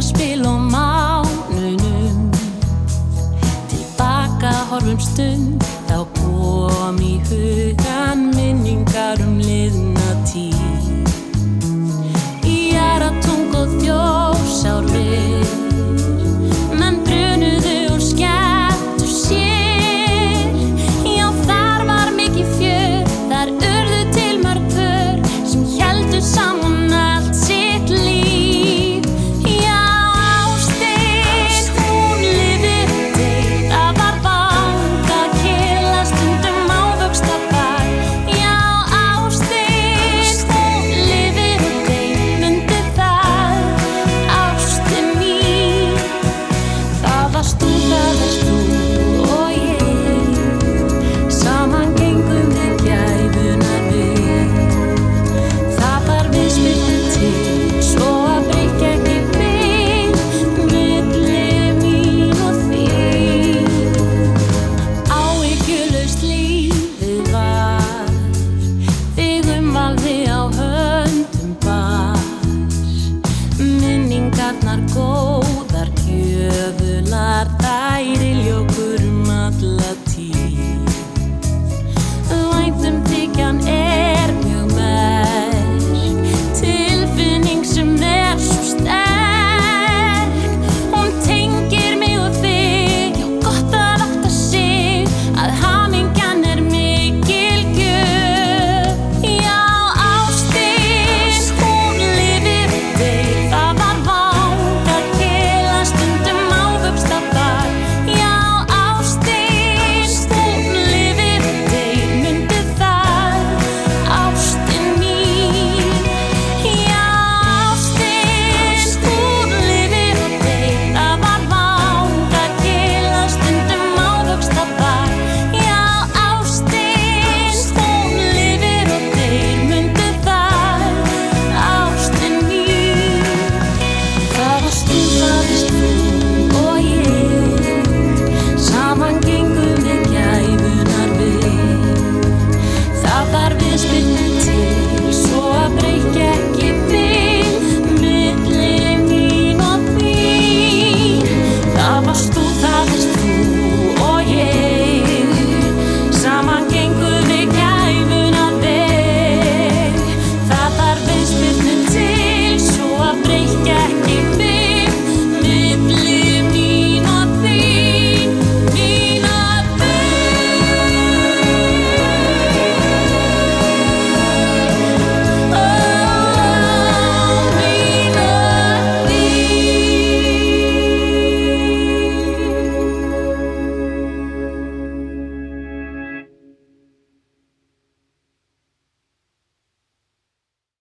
Spil og mánunum tilbaka horfum stund þá kom í hugan minningar liðna tíð í Aratung og Þjórsárver menn brunuðu og skemmtu sér já þar var mikið fjör þar urðu til mörg pör sem héldu saman allt sitt líf Minningarnar góðar